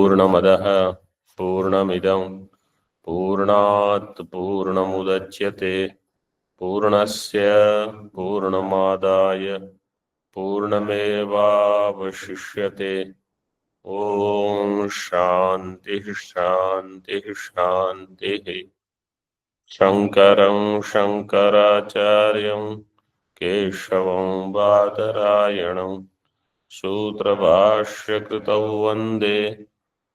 पूर्णमदः पूर्णमिदं पूर्णात् पूर्णमुदच्यते पूर्णस्य पूर्णमादाय पूर्णमेवावशिष्यते। ओम शांति शांति शांति। शंकरं शंकराचार्यं केशवं बादरायणं सूत्रभाष्यकृतौ वन्दे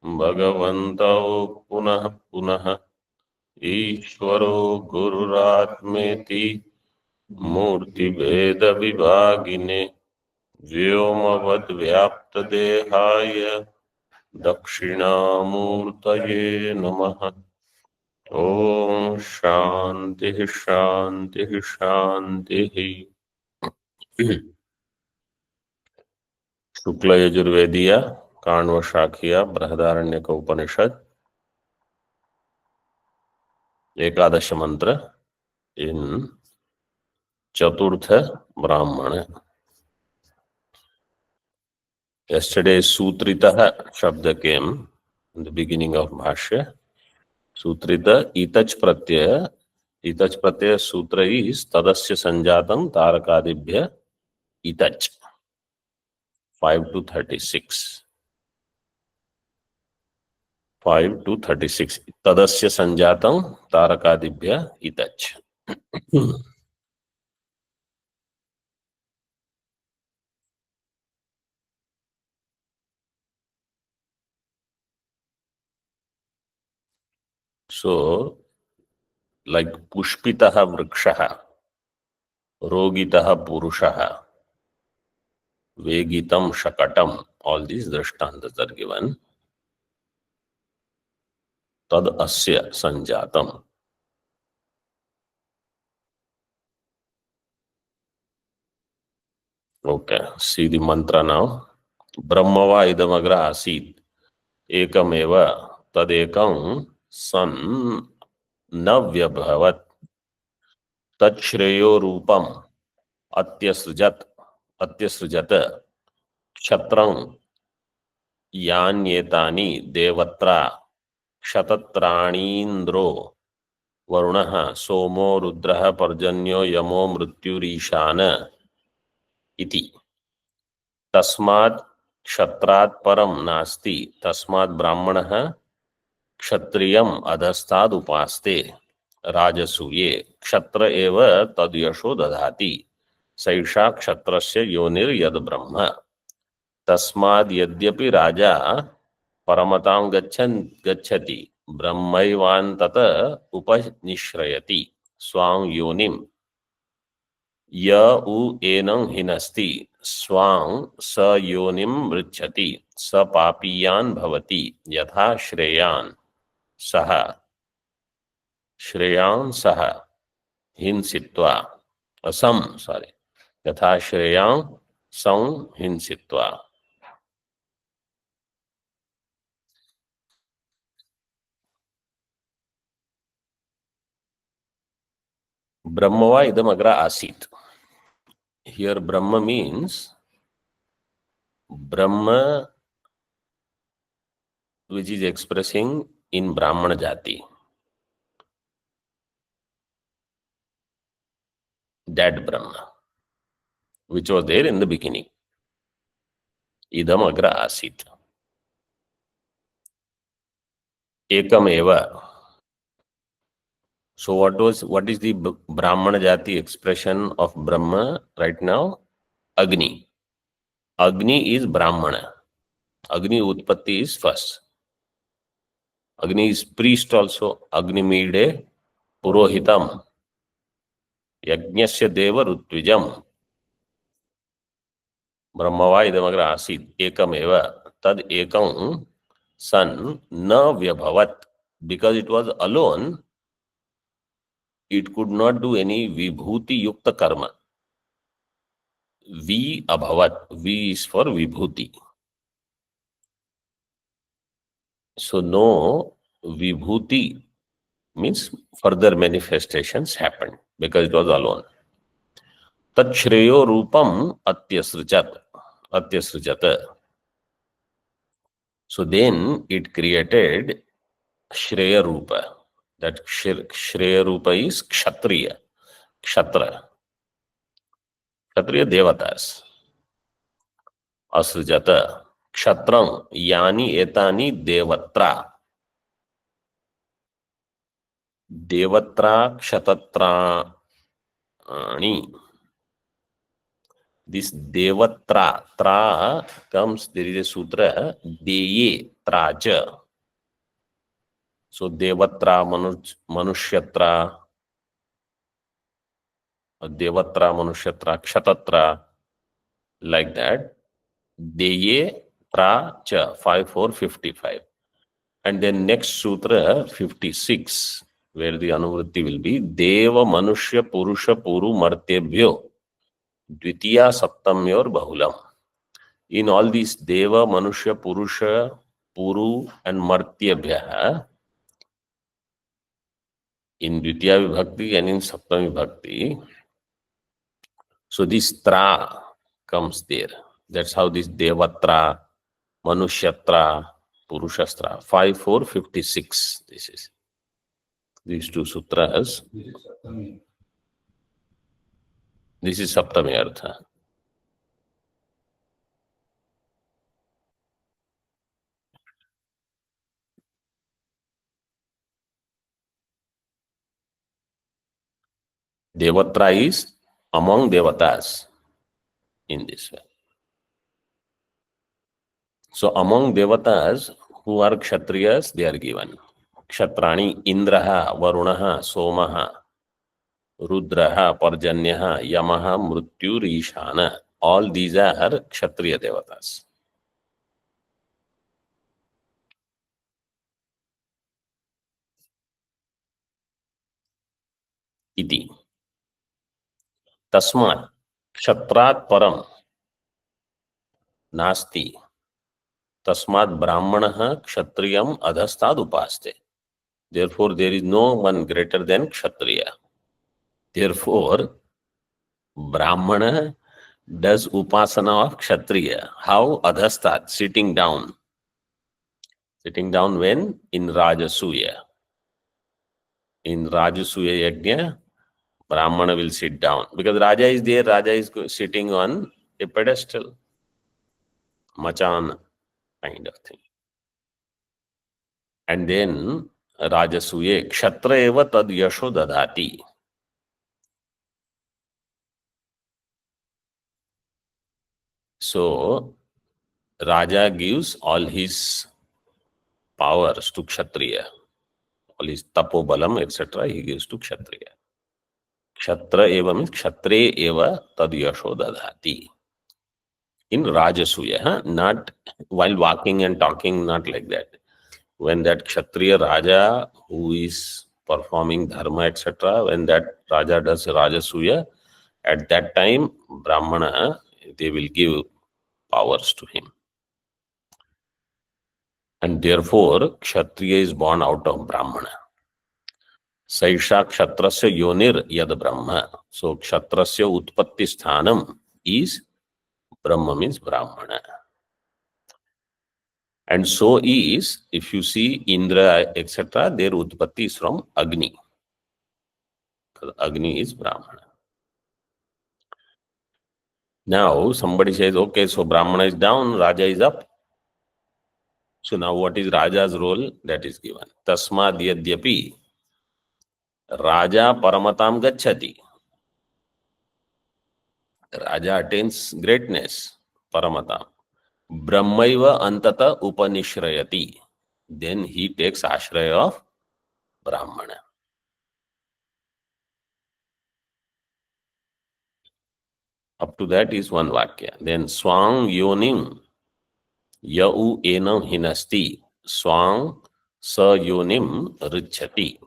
भगवन्तौ पुनः पुनः। ईश्वरो गुरुरात्मेति मूर्तिभेदविभागिने व्योमवद्व्याप्तदेहाय दक्षिणामूर्तये नमः। ओम शांति शांति शांति। शुक्ल यजुर्वेदीय काण्व शाखीय बृहदारण्यक उपनिषद एकादश मंत्र इन चतुर्थ ब्राह्मण। Yesterday सूत्रितः शब्द came in the beginning of भाष्य. सूत्रित इतच प्रत्यय सूत्र is तदस्य संजातं तारकादिभ्य इतच 5 to 36 तदस्य संजातं तारकादिभ्य इतच। So like पुष्पितः वृक्षः, रोगितः पुरुषः, वेगितं शकटम, all these दृष्टान्ताः are given. तद अस्य संजातम। Okay, see the mantra now. ब्रह्मवा इदमग्र आसीत् एकमेव तदेकं सन् न व्यभवत् तच्छ्रेयो रूपम अत्यसृजत क्षत्रं यान्येतानि देवत्रा क्षतत्राणीन्द्रो वरुणः सोमो रुद्रः पर्जन्यो यमो मृत्युरीशान इति। तस्मात् क्षत्रात् परं नास्ति तस्मात् ब्राह्मणः क्षत्रियम् अधस्ताद् उपास्ते राजसूये क्षत्र एव तद्यशो दधाति सैषा क्षत्रस्य योनिर्यद् ब्रह्म। तस्माद् यद्यपि राजा परमतां गच्छति ब्रह्मैवान्तत उपनिश्रयति स्वां योनिं य उ एनं हिनस्ति स्वां स योनिं मृच्छति स पापीयान् भवति यथा श्रेयान् सह हिंसित्वा यथा श्रेयान् सं हिंसित्वा। ब्रह्मवा इदम अग्र आसीत। Here Brahma means Brahma which is expressing in Brahmana Jati. That Brahma which was there in the beginning. Idam agra asit. Ekam eva. So what is the Brahmana Jati expression of Brahma right now? Agni. Agni is Brahmana. Agni Utpatti is first. Agni is priest also. Agni mide Purohitam. Yajnasya deva rutvijam. Brahmava idamagra asid ekam eva tad ekam san na vyabhavat. Because it was alone, it could not do any vibhuti yukta karma. Vi abhavat. Vi is for vibhuti. So no vibhuti means further manifestations happened because it was alone. Tat shreyo rupam atyasrujat. So then it created Shreya Rupa. That Shreya Rupa is Kshatriya. Kshatriya devatas. Asrijata Kshatram Yani Etani Devatra. Devatra Kshatatra Ani. This Devatra, Tra comes, there is a sutra, Deye Traja. So Devatra, Manushyatra, Devatra, Manushyatra, Kshatatra, like that. Deye Tra Cha, 5, 4, 55. And then next sutra, 56, where the Anuvritti will be, Deva Manushya Purusha Puru Martebhyo, Dvitiya Saptamyor Bahulam. In all these Deva, Manushya, Purusha, Puru and Martyabhya, in Dvitiya Vibhakti and in Saptami Vibhakti, so this Tra comes there. That's how this Devatra, Manushatra, Purushastra, 5, 4, 56. This is these two sutras. This is Saptami Artha. Devatra is among Devatas in this way. So among Devatas who are Kshatriyas, they are given. Kshatrani Indraha, Varunaha, Somaha, Rudraha, Parjanyaha, Yamaha, Mrityu, Rishana. All these are Kshatriya Devatas. Iti. Tasmat Kshatrat Param Nasti. Tasmat Brahmanaha Kshatriyam Adhastad Upaste. Therefore, there is no one greater than Kshatriya. Therefore, Brahmana does upasana of Kshatriya. How? Adhastad, sitting down. Sitting down when? In Rajasuya. In Rajasuya Yajna, Brahmana will sit down. Because Raja is there, Raja is sitting on a pedestal. Machan kind of thing. And then Rajasuye, Kshatra eva tad yasho dadati. So, Raja gives all his powers to Kshatriya. All his tapobalam, etc. he gives to Kshatriya. Kshatra eva means Kshatre eva tad yasho dadati. In Rajasuya, not while walking and talking, not like that. When that Kshatriya Raja who is performing dharma, etc., when that Raja does Rajasuya, at that time, Brahmana, they will give powers to him. And therefore, Kshatriya is born out of Brahmana. Saisha Kshatrasya Yonir Yad Brahma. So, Kshatrasya Utpatti Sthanam is Brahma means Brahmana. And so is, if you see Indra, etc., their Utpatti is from Agni. Because Agni is Brahmana. Now, somebody says, okay, so Brahmana is down, Raja is up. So now what is Raja's role? That is given. Tasmad yadyapi Raja paramatam gacchati. Raja attains greatness, paramatam. Brahmaiva antata upanishrayati. Then he takes ashraya of Brahmana. Up to that is one vakya. Then swang yonim yau enam hinasti. Swang sa yonim richati.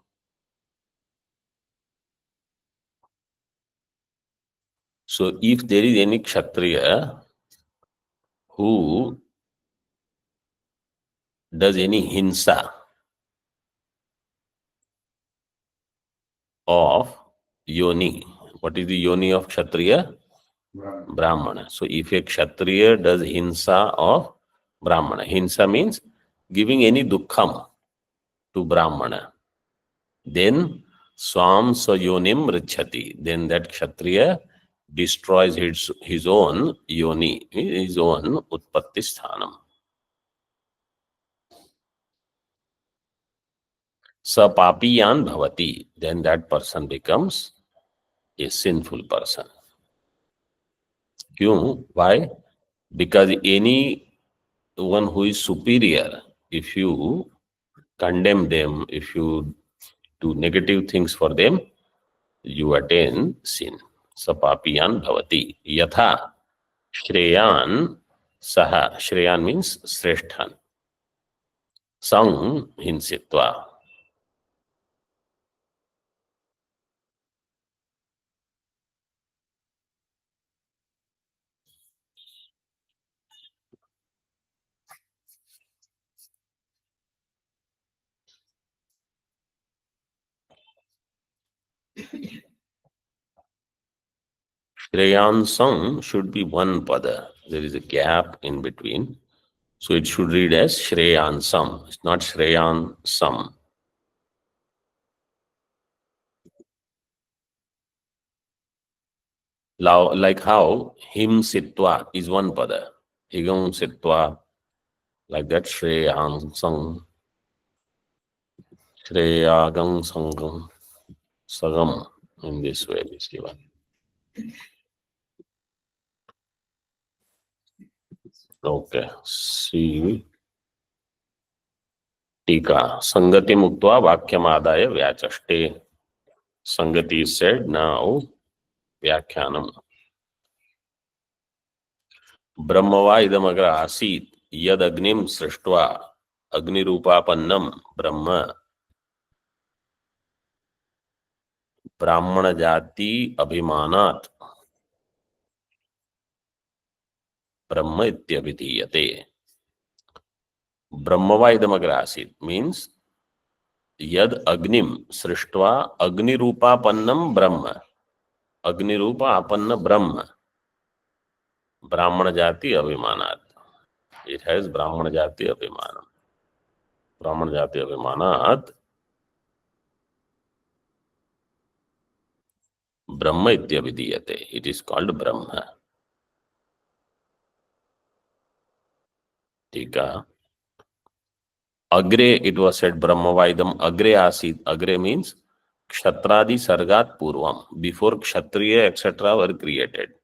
So if there is any Kshatriya who does any hinsa of yoni, what is the yoni of Kshatriya? Brahmana. So if a Kshatriya does hinsa of Brahmana, hinsa means giving any dukkham to Brahmana, then swam sayonim richati. Then that Kshatriya destroys his own yoni, his own utpatti sthanam. Sa papiyan bhavati. Then that person becomes a sinful person. Kyun? Why? Because anyone who is superior, if you condemn them, if you do negative things for them, you attain sin. Sapapiyan bhavati. Yatha shreyan saha. Shreyan means sreshthan. Sang hinsitva. Shreyansam should be one pada. There is a gap in between. So it should read as Shreyansam. It's not Shreyansam. Like how him sitwa is one pada. Higam sitwa, like that Shreyansam. Shreyagam sangam. Sagam. In this way it is given. Okay. See. Tika. Sangati muktva vakyam adaya vyachashte. Sangati is said, now व्याख्यानम. ब्रह्मवा इदमग्र आसीत् यद अग्निम सृष्ट्वा अग्निरूपापन्नम ब्रह्म ब्राह्मण जाति अभिमानात् ब्रह्म इत्यभिधीयते. ब्रह्मवा इदमग्र आसीत् means यद अग्निम सृष्ट्वा अग्निरूपापन्नम ब्रह्म. अग्निरूपापन्न ब्रह्म ब्राह्मण जाति अभिमानात्. It has ब्राह्मण जाति अभिमानम. ब्राह्मण जाति अभिमानात् ब्रह्म इत्यभिधीयते. It is called ब्रह्म. ठीक है. Agre, it was said Brahmavaidam Agre Asit. Agre means Kshatradi Sargat Purvam. Before Kshatriya, etc. were created.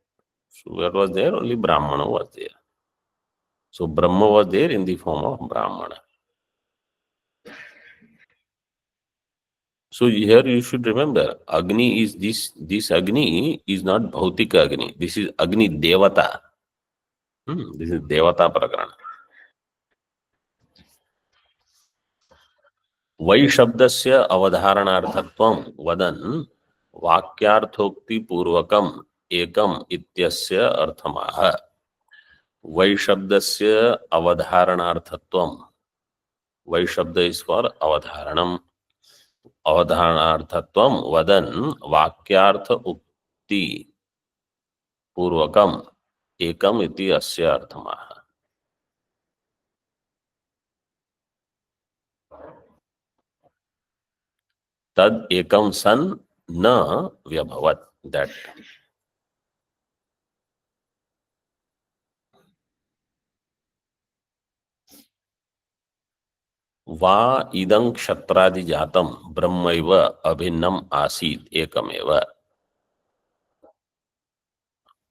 So what was there? Only Brahmana was there. So Brahma was there in the form of Brahmana. So here you should remember, Agni is this Agni is not Bhautika Agni. This is Agni Devata. This is Devata Prakarana. वै शब्दस्य अवधारणार्थत्वं वदन् वाक्यार्थोक्ति पूर्वकम् एकम् इत्यस्य अर्थमाह. वै शब्दस्य अवधारणार्थत्वं. वै शब्द is for अवधारणम. अवधारणार्थत्वं वदन् वाक्यार्थ उक्ति पूर्वकम् एकम् इति अस्य अर्थमाह. तद एकम सन न व्यभवत. दैट वा इदं क्षत्रादि जातम ब्रह्मैव अभिन्नम आसीत एकमेव.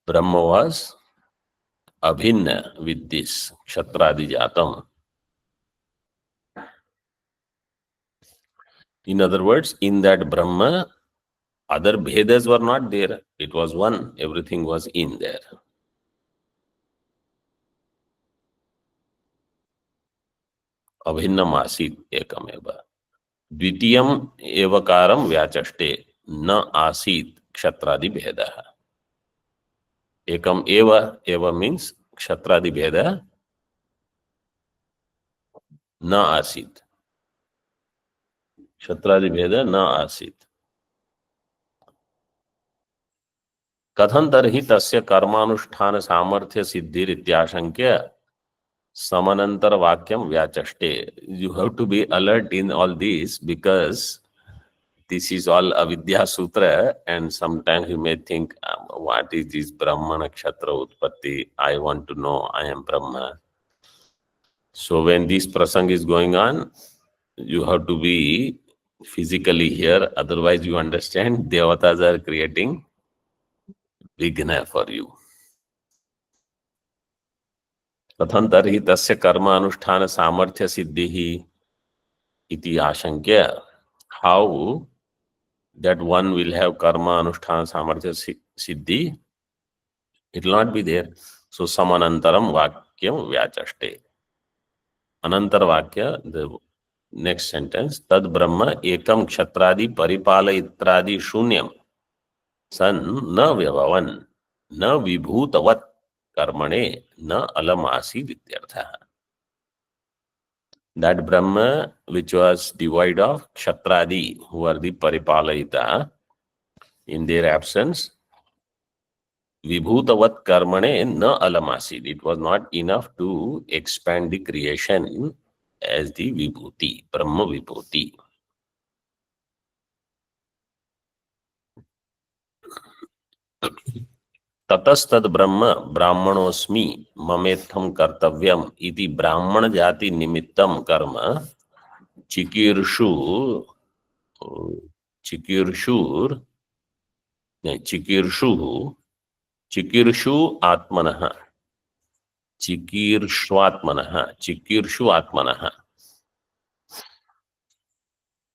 ब्रह्म वाज अभिन्न with this kshatradi jatam. In other words, in that Brahma, other Bhedas were not there. It was one. Everything was in there. Abhinnam asit ekameva. Dvitiyam evakaram vyachashte na asit kshatradi bhedah. Ekam eva means kshatradi bheda na asit. Kshatradi bheda na asit. कथन तरहि तस्य कर्मानुष्ठान सामर्थ्य सिद्धिर इत्याशंक्य Samanantara vakyam vyachaste. You have to be alert in all this because this is all avidya sutra, and sometimes you may think, what is this Brahma Nakshatra Utpatti? I want to know, I am Brahma. So when this prasang is going on, you have to be physically here, otherwise you understand devatas are creating विघ्न for you. कथं तर्हि तस्य कर्मानुष्ठान सामर्थ्य सिद्धिः इति आशंक्य. How that one will have karma anushthana samarthya siddhi? It will not be there. So samanantaram vakyam vyachaste. Anantar vakya, the next sentence, tad brahma ekam kshatradi paripalayitradi shunyam san na vyavavan na vibhutavat karmane na alamasi vidyartha. That Brahma, which was devoid of Kshatradi, who are the Paripalayita, in their absence, Vibhutavat Karmane na alamasid. It was not enough to expand the creation as the Vibhuti, Brahma Vibhuti. ततस्तद ब्रह्म ब्राह्मणोस्मि ममेत्थम कर्तव्यम इति ब्राह्मण जाति निमित्तम कर्म चिकीर्षु चिकीर्षुर नहीं चिकीर्षु चिकीर्षु आत्मनः चिकीर्ष्वात्मनः चिकीर्षु आत्मनः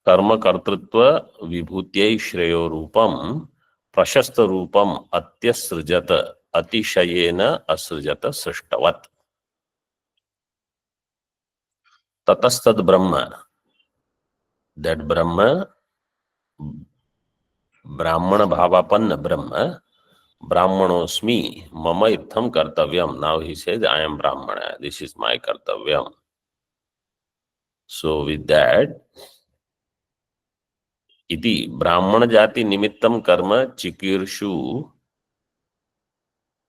कर्म कर्तृत्व विभूत्यै श्रेयो रूपम प्रशस्त रूपम अत्यसृजत अतिशयेन असृजत सृष्टवत्. ततस्तद ब्रह्म, that ब्रह्म, ब्राह्मण भावापन्न ब्रह्म, ब्राह्मणोस्मि मम इत्थम Kartavyam. Now he says, I am Brahmana, this is my kartavyam. So with that, इति ब्राह्मण जाति निमित्तम कर्म चिकीर्षु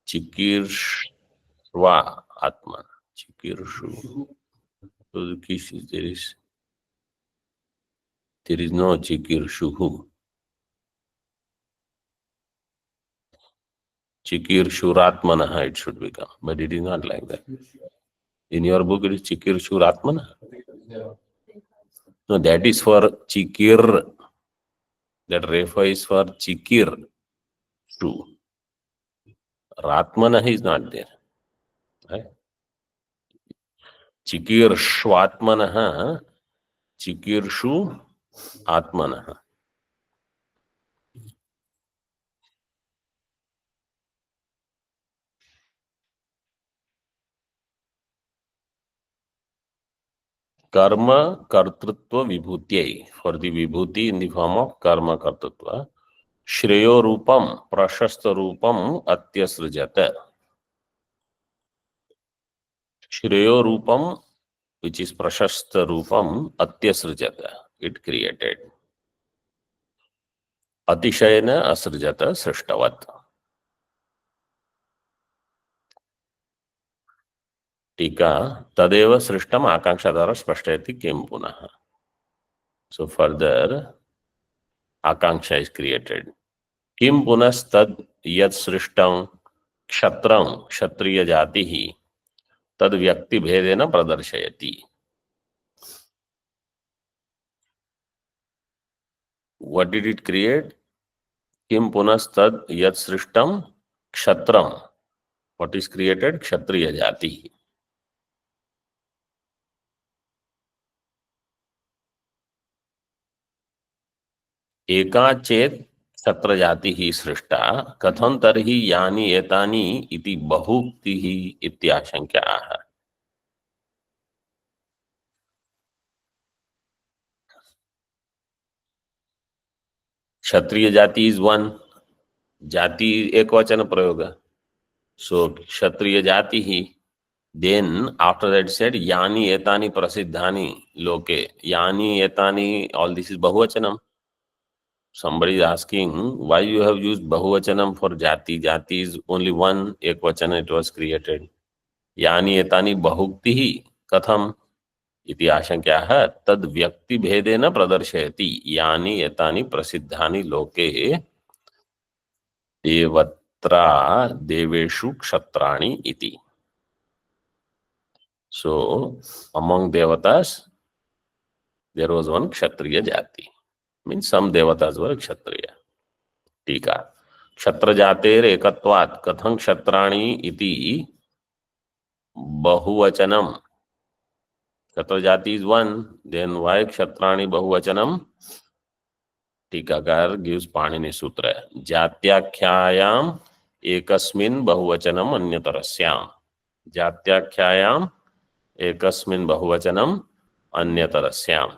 चिकीर्ष्वा आत्मा चिकीर्षु. So the key is there is no चिकीर्षु. Chikirshuraatmanah it should become, but it is not like that. In your book it is Chikirshuraatmanah. No, that is for Chikir. That refa is for Chikir. True. Ratmanah is not there. Right? Chikirshvatmanah, Chikirshu Atmanah. Karma kartrutva vibhutyai, for the vibhuti in the form of karma kartrutva. Shreyo rupam prashasta rupam atyasrujata. Shreyo rupam, which is prashasta rupam atyasrujata, it created. Atishayana asrujata srishtavat. Tika tadeva srishtam akankshatara spashtayati kim punah. So further, akanksha is created. Kim punas tad yad srishtam kshatram kshatriya jatihi tad vyakti bhedena pradarshayati. What did it create? Kim punas tad yad srishtam kshatram. What is created? Kshatriya jatihi. एका चेत क्षत्र जाति ही सृष्टा कथं तर्हि यानि एतानि इति बहुक्ति ही इत्याशंक्याः. क्षत्रिय जाति इज वन, जाति एक वचन प्रयोग. सो क्षत्रिय जाति ही. देन आफ्टर दैट सेड यानि एतानि प्रसिद्धानि लोके. यानि एतानि, all this is बहुवचनम. Somebody is asking why you have used bahuvachanam for jati. Jati is only one, ekvachana it was created. यानी एतानि बहुक्ति ही कथम इति आशंक्याः तद व्यक्ति भेदेन प्रदर्शयति यानि एतानि प्रसिद्धानि लोके एवत्रा देवेषु क्षत्राणि इति. So among devatas there was one kshatriya jati, means some devatas were kshatriya. टीका क्षत्र जातेर एकत्वात् कथं क्षत्राणि इति बहुवचनम. क्षत्र जाति is one, then why क्षत्राणि बहुवचनम? टीकाकार gives पाणिनि सूत्र. जात्याख्यायाम एकस्मिन् बहुवचनम अन्यतरस्याम. जात्याख्यायाम एकस्मिन् बहुवचनम अन्यतरस्याम.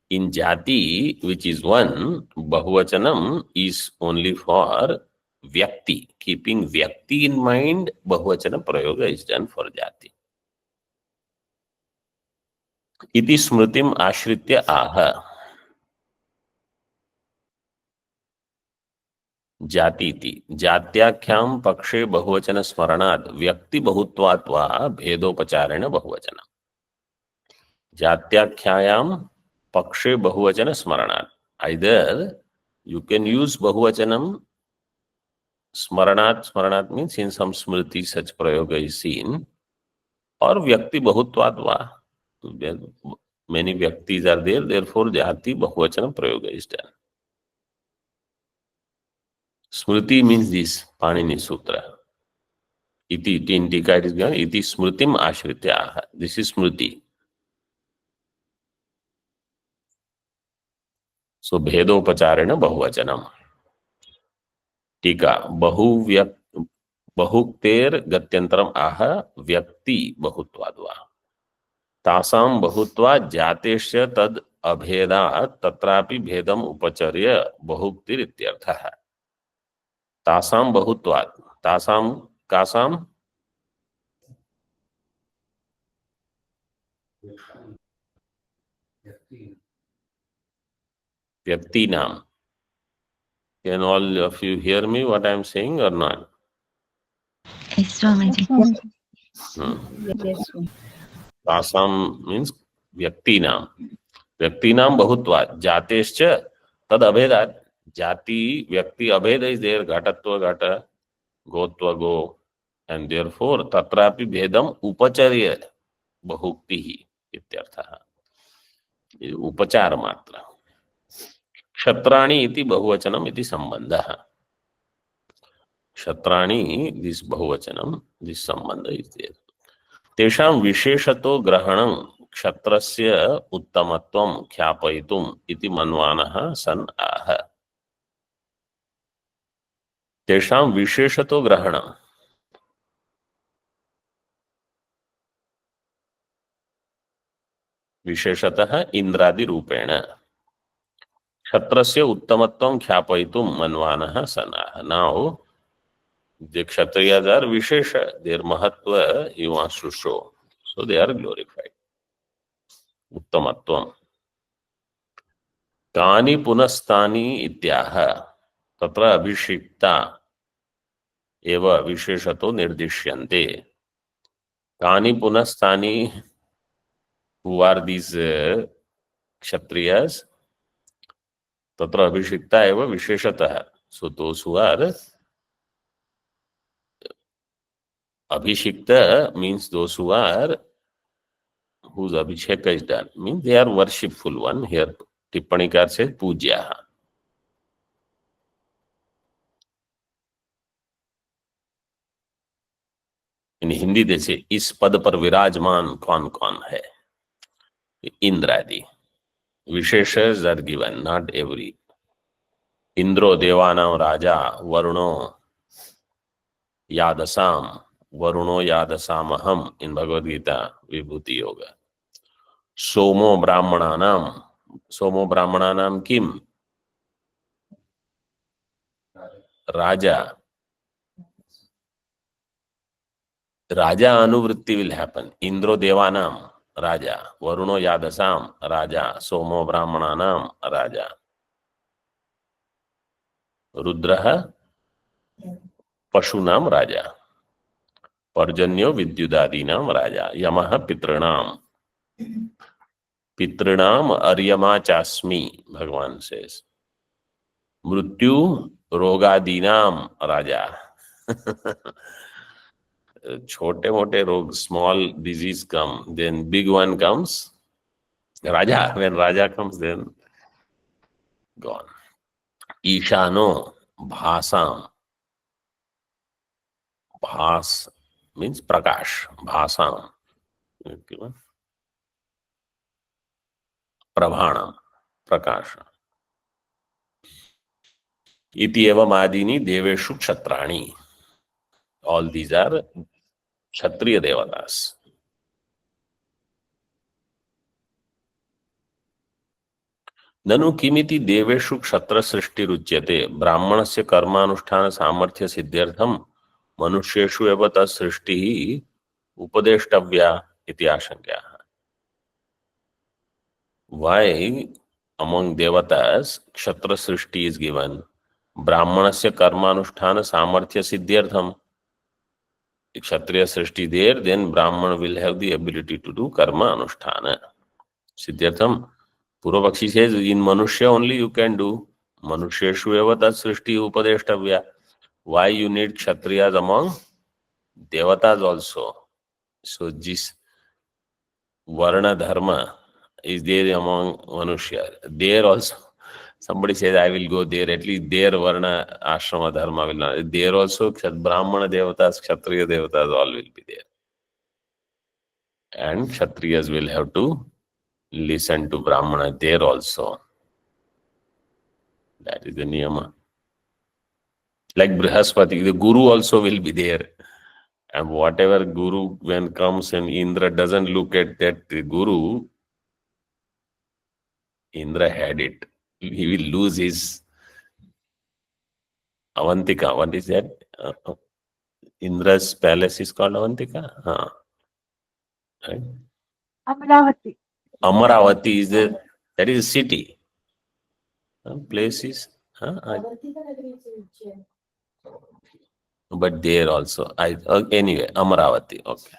In jati, which is one, bahuvachanam is only for vyakti. Keeping vyakti in mind, bahuvachana prayoga is done for jati. Iti smritim ashritya aha. जाति इति जात्याख्याम पक्षे बहुवचन स्मरणात् व्यक्ति बहुत्वात् वा भेदोपचारेण बहुवचन. जात्याख्यायाम पक्षे बहुवचन स्मरणात्. Either you can use bahuvachanam smaranat. Smaranat means in some smriti such prayoga is seen, or vyakti bahutvat va. Many vyaktis are there, therefore jati bahuvachana prayoga is done. Smriti means this Panini Sutra. Iti in Tika it is given. Iti smritim ashritya. This is smriti. So bhedopacharena bahuvachanam. टीका बहुक्तेर गत्यंतरम आह व्यक्ति बहुत्वाद्वा तासाम बहुत्वा जातेश्च तद अभेदात् तत्रापि भेदम उपचर्य बहुक्तिर इत्यर्थः. तासाम बहुत्वात् तासाम कासाम व्यक्ति नाम. Can all of you hear me what I am saying or not? Yes, Swamiji. Yes. तासाम means व्यक्ति नाम बहुत्वात् जातेश्च तद अभेदात्. जाति व्यक्ति अभेद is there, घटत्व घट गोत्व गो, and therefore तत्रापि भेदम उपचर्य बहुक्ति ही इत्यर्थः. उपचार मात्र. क्षत्राणि इति बहुवचनम इति संबंधः. क्षत्राणि दिस बहुवचनम दिस संबंध is there. तेषां विशेषतो ग्रहणं क्षत्रस्य उत्तमत्वं ख्यापयितुम् इति मन्वानः सन् आह. तेषां विशेषतो ग्रहणं विशेषतः इंद्रादि रूपेण क्षत्रस्य उत्तमत्वं ख्यापयितुं मन्वानः सन् आह. Now the kshatriyas are vishesha, their mahatva he wants to show, so they are glorified. उत्तमत्वम. कानि पुनस्तानि इत्याह तत्र अभिषिक्ता एव विशेषतो निर्दिश्यन्ते. कानि पुनस्तानि, who are these kshatriyas? तत्र अभिषिक्ता एव विशेषतः. So those who are abhishikta means those who are whose abhishek is done, means they are worshipful one. Here टिप्पणीकार से पूज्या. इन हिंदी जैसे इस पद पर विराजमान कौन कौन है? इंद्रादि. विशेषस आर गिवन, नॉट एवरी. इंद्रो देवानां राजा वरुणो यादसाम वरुणो यादसामहम इन भगवद गीता विभूति योग. सोमो ब्राह्मणानाम किम? राजा. राजा अनुवृत्ति will happen. इंद्रो देवानाम राजा, वरुणो यादसाम राजा, सोमो ब्राह्मणानाम राजा, रुद्रः पशूनाम राजा. पर्जन्यो विद्युदादीनां राजा यमः पितॄणाम पितॄणाम अर्यमा चास्मि भगवान से मृत्यु रोगादीनाम राजा छोटे मोटे रोग small disease come then big one comes raja when raja comes then gone ईशानो भासाम Bhasa means prakash bhasam प्रभाणम प्रकाश इति एवं आदीनि देवेषु क्षत्राणि all these are kshatriya devatas ननु किमिति देवेषु क्षत्र सृष्टि रुच्यते ब्राह्मणस्य कर्मानुष्ठान सामर्थ्य सिद्ध्यर्थम मनुष्येषु एव तत्सृष्टि उपदेष्टव्या इति आशंका why among devatas kshatra srishti is given brahmanasya karmanusthana samarthya siddhyartham kshatriya srishti there then brahman will have the ability to do karma anusthana siddhyartham Purvapakshi says in manushya only you can do manusheshu eva tat srishti upadeshtavya why you need kshatriyas among devatas also so this varna dharma is there among manushya there also somebody says I will go there at least there varna ashrama dharma will not there also brahmana devatas kshatriya devatas all will be there and kshatriyas will have to listen to brahmana there also that is the niyama like Brihaspati the guru also will be there and whatever guru when comes and Indra doesn't look at that guru Indra had it. He will lose his Avantika. What is that? Indra's palace is called Avantika. Right? Amaravati. Amaravati is that is a city. Place is. But there also. Anyway, Amaravati. Okay.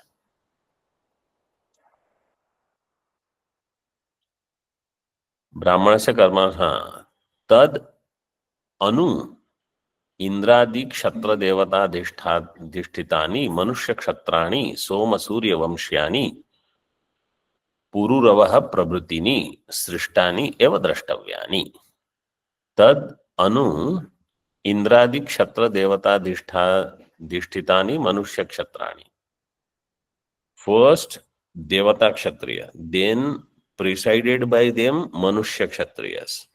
ब्राह्मणस्य कर्म तद अनु इंद्रादि क्षत्र देवताधिष्ठितानि मनुष्य क्षत्राणि सोम सूर्य वंश्यानि पुरुरवः प्रभृतीनि सृष्टानि एव द्रष्टव्यानि तद अनु इंद्रादि क्षत्र देवताधिष्ठितानि मनुष्य क्षत्राणि first देवता क्षत्रिय then presided by them manushya kshatriyas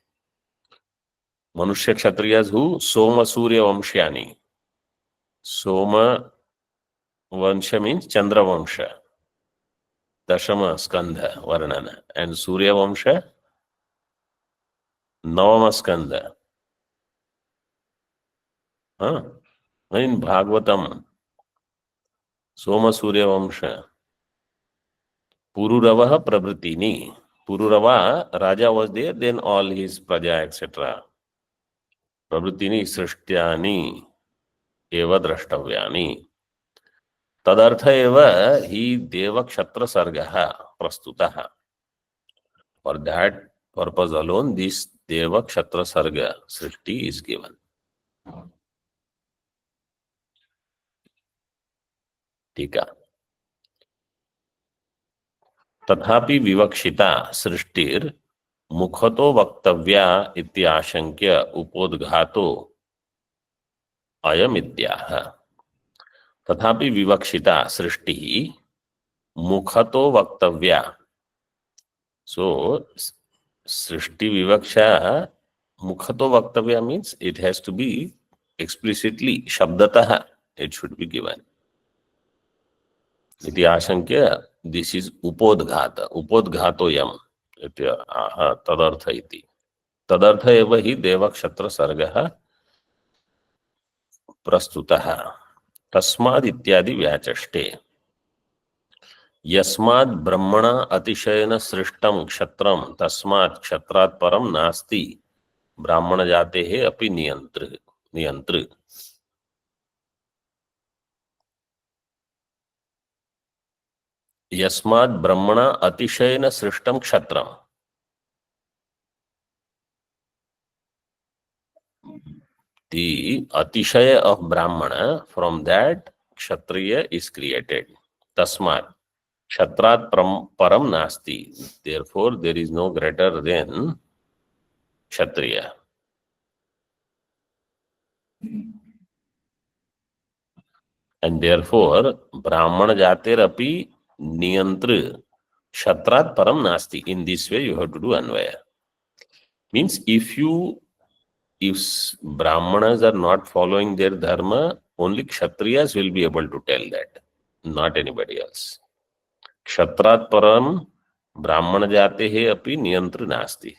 who soma surya vamshyani soma vansha means chandra vamsha dashama skandha varnana and surya vamsha navama skandha in bhagavatam soma surya vamsha Pururava Prabhritini. Pururava, Raja was there, then all his praja, etc. Prabhritini Srishtyani Eva Drashtavyani. Tadartha eva hi Deva Kshatra Sargaha Prastutaha. For that purpose alone, this Deva Kshatra Sarga Srishti is given. Tika. तथापि विवक्षिता सृष्टिर मुखतो वक्तव्या इति आशंक्य उपोद्घातो अयमित्याह तथापि विवक्षिता सृष्टि मुखतो वक्तव्या so सृष्टि विवक्षा मुखतो वक्तव्या means it has to be explicitly शब्दतः it should be given इति आशंक्य दिस इज उपोद्घात उपोद्घातोयम तदर्थ इति तदर्थ एव हि देवक्षत्र सर्गः प्रस्तुतः तस्माद् इत्यादि व्याचष्टे यस्माद् ब्रह्मणा अतिशयेन सृष्टं क्षत्रं तस्मात् क्षत्रात् परं नास्ति ब्राह्मण जातेः अपि नियंतृ यस्मात् ब्रह्मणा अतिशयेन सृष्टं क्षत्रम. The atishaya of Brahmana, from that Kshatriya is created. Tasmat Kshatrat param nasti. Therefore, there is no greater than Kshatriya. And therefore, Brahmana jatir api niyantra Kshatrat param nasti. In this way, you have to do Anvaya. Means if Brahmanas are not following their dharma, only Kshatriyas will be able to tell that, not anybody else. Kshatrat param Brahmana jate he api niyantra nasti.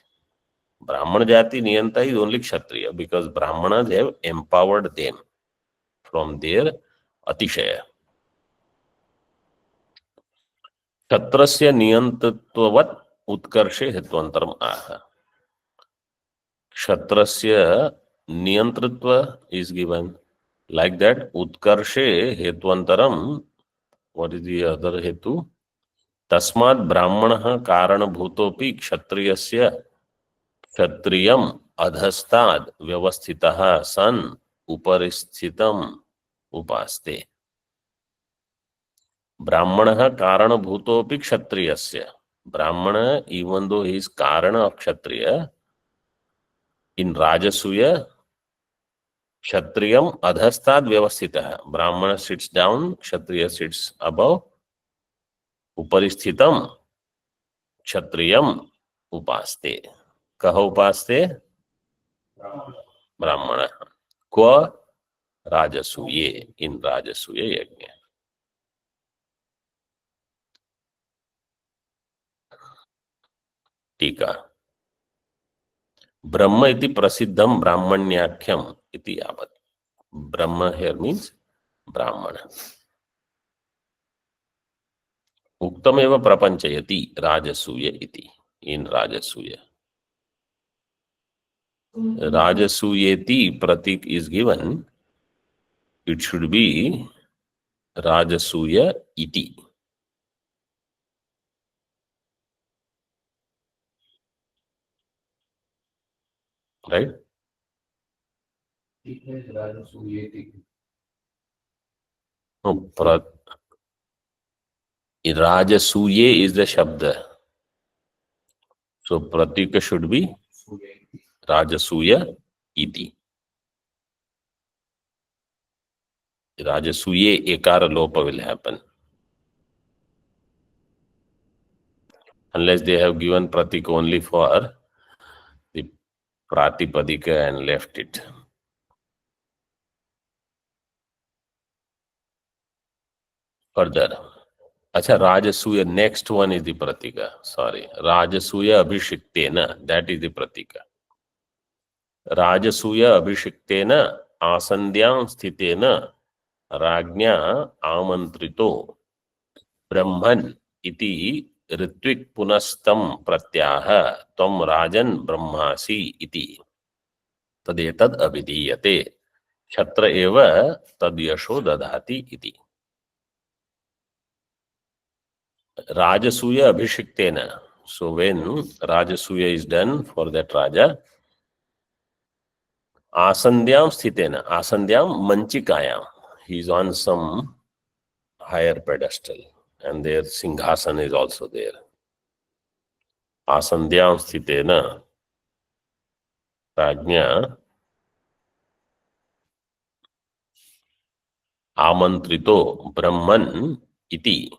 Brahmana jati niyanta is only Kshatriya, because Brahmanas have empowered them from their atishaya. Kshatrasya niyantatvavat utkarshe hetvantaram aha. Kshatrasya niyantritva is given. Like that, utkarshe hetvantaram. What is the other hetu? Tasmat brahmana karana bhutopi kshatriyasya क्षत्रियम अधस्ताद व्यवस्थितः सन उपरिस्थितम उपास्ते. ब्राह्मणः कारणभूतोपि क्षत्रियस्य. Brahmana, even though he is karana of kshatriya, in rajasuya kshatriyam adhastad vyavastitah. Brahmana sits down, kshatriya sits above. Uparishthitam kshatriyam upaste. कह उपास्ते ब्राह्मण क्व राजसूये, इन राजसूय यज्ञ. टीका ब्रह्म इति प्रसिद्धम ब्राह्मण्याख्यम इति यावत्. ब्रह्म here means ब्राह्मण. उक्तमेव प्रपंचयति राजसूय इति, इन राजसूय. Rajasuyeti pratik is given. It should be Rajasuya iti. Right? No, Rajasuye is the Shabda. So pratika should be Rajasuya iti. Rajasuye ekara lopa will happen. Unless they have given pratik only for the pratipadika and left it. Further. Acha, Rajasuya, next one is the pratika. Sorry. Rajasuya abhishiktena, that is the pratika. Rajasuya abhishiktena asandyam sthitena rajnya amantrito brahman iti ritvik punastam pratyaha tvam rajan brahmasi iti tadetad abhidiyate ksatra eva tad yasho dadhati iti. Rajasuya abhishiktena. So when Rajasuya is done for that Raja, Asandyam sthitena, Asandyam manchikayam, he is on some higher pedestal and their Singhasan is also there. Asandyam sthitena Rajnya amantrito Brahman iti.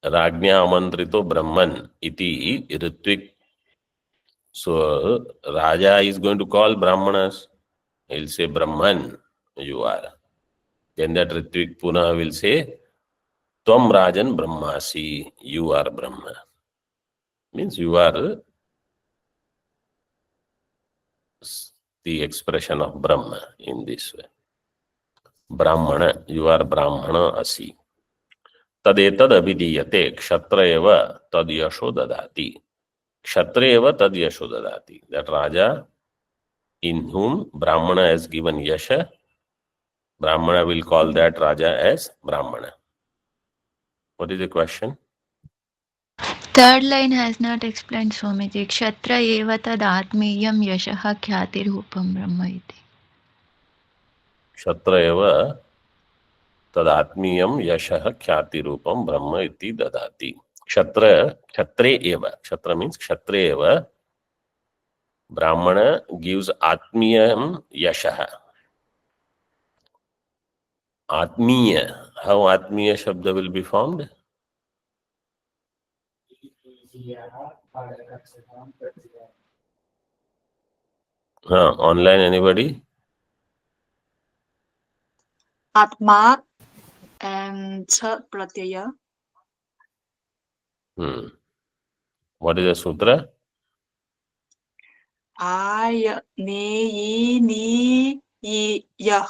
Rajnya amantrito Brahman iti ritvik. So Raja is going to call Brahmanas. He will say, Brahman, you are. Then that Ritvik Puna will say, Tvam Rajan Brahmasi, you are Brahma. Means you are the expression of Brahma in this way. Brahmana, you are Brahmana asi. Tadetad abhidiyate ksatra eva tad yasho dadati. Ksatra eva tad yasho dadati. That Raja in whom Brahmana has given yasha, Brahmana will call that Raja as Brahmana. What is the question? Third line has not explained Swamiji. Kshatra eva tad atmiyam yashah khyati rupam brahma iti. क्षत्र एव तदात्मीयं यशः ख्याति रूपम ब्रह्म इति ददाति. क्षत्रे एव, क्षत्र means क्षत्रे एव, ब्राह्मण gives atmiyam yashah. Atmiya, how Atmiya Shabda will be formed? Online anybody? Atma and pratyaya. What is the sutra? Ay ni ni yah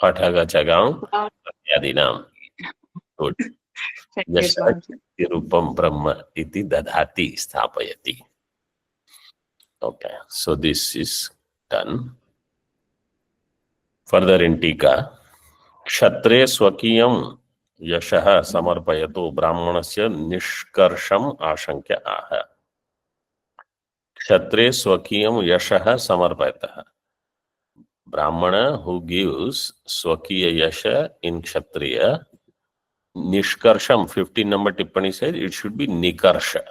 Pathaga chagam pratyadinam. Good. Yashah rupam brahma iti dadhati sthapayati. Okay, so this is done. Further in Tika, क्षत्रे स्वकीयं यशः समर्पयतो ब्राह्मणस्य निष्कर्षम् आशंक्य आह. क्षत्रे स्वकीयं यशः समर्पयतः. Brahmana who gives swakiya yasha in kshatriya, nishkarsham, 15 number tippani says it should be nikarsha,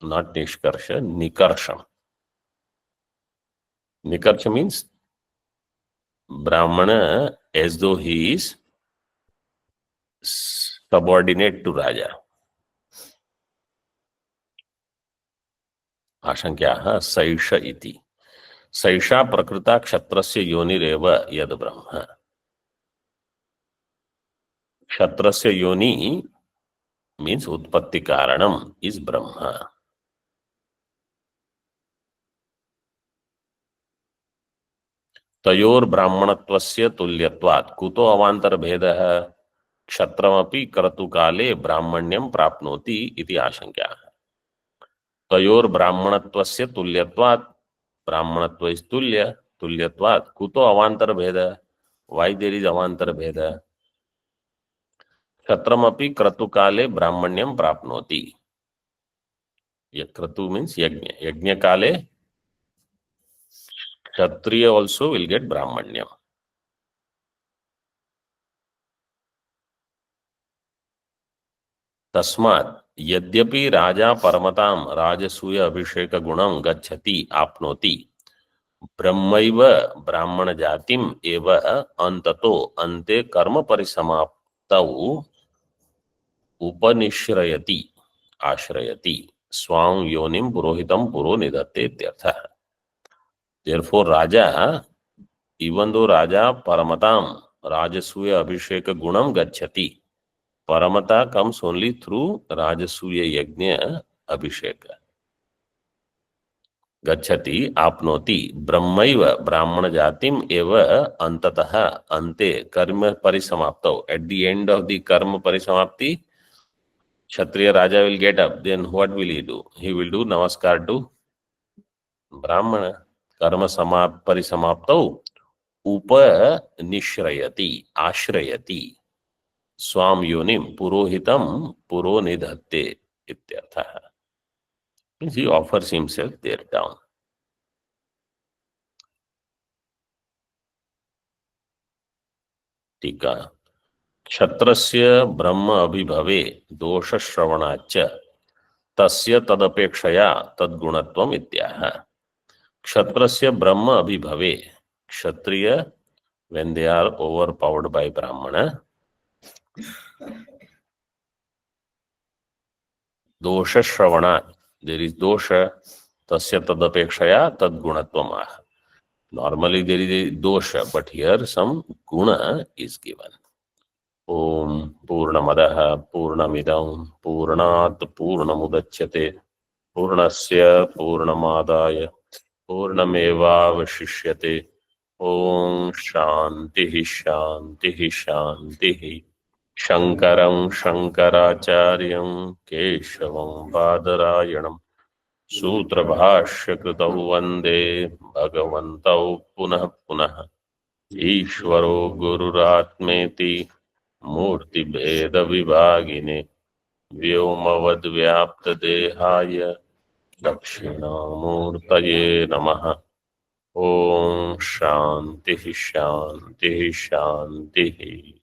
not nishkarsha, nikarsham. Nikarsha means Brahmana as though he is subordinate to Raja. Ashankyaha saisha iti. Saisha prakrita kshatrasya yonireva yad brahma. Kshatrasya yoni means utpatti karanam is Brahma. तयोर ब्राह्मणत्वस्य तुल्यत्वात् कुतो अवान्तर भेदः क्षत्रमपि क्रतुकाले ब्राह्मण्यं प्राप्नोति इति आशंका. तयोर ब्राह्मणत्वस्य तुल्यत्वात्, ब्राह्मणत्व is तुल्य, तुल्यत्वात् कुतो अवान्तर भेदः, why there is अवान्तर भेदः. क्षत्रमपि क्रतुकाले ब्राह्मण्यं प्राप्नोति. क्रतु means यज्ञ, यज्ञ काले Kshatriya also will get Brahmanyam. Tasmat यद्यपि राजा परमताम राजसूय अभिषेक गुणं गच्छति आपनोति ब्रह्मैव ब्राह्मण जातिम एव अंततो अन्ते कर्म परिसमाप्तौ उपनिश्रयति आश्रयति स्वां योनिम पुरोहितम पुरो निधत्ते इत्यर्थः. Therefore, Raja, even though Raja Paramatam, Rajasuya Abhisheka Gunam Gacchati, Paramata comes only through Rajasuya Yajna Abhisheka. Gacchati apnoti Brahmaiva Brahmana Jatim eva antataha ante karma parisamaptau. At the end of the karma parisamapti, Kshatriya Raja will get up. Then what will he do? He will do namaskar to Brahmana. कर्म परिसमाप्तौ उपनिश्रयति आश्रयति स्वाम योनिम पुरोहितम पुरो निधत्ते इत्यर्थः. Means he offers himself there down. टीका क्षत्रस्य ब्रह्म अभिभवे दोष श्रवणाच्च तस्य तदपेक्षया तद्गुणत्वम इत्याह. Kshatrasya Brahma Abhibhave. Kshatriya, when they are overpowered by Brahmana, dosha shravana, there is dosha, tasya tadapekshaya tad gunatvam. Normally there is a dosha, but here some guna is given. Om Purnamadaha Purnamidam Purnat Purnamudachyate Purnasya Purnamadaya पूर्णमेवावशिष्यते. ओम शांति शांति शांति. शंकरं शंकराचार्यं केशवं बादरायणं सूत्रभाष्यकृतौ वन्दे भगवन्तौ पुनः पुनः. ईश्वरो गुरुरात्मेति मूर्तिभेदविभागिने व्योमवद्व्याप्तदेहाय दक्षिणामूर्तये नमः। ओम शांति शांति शांति।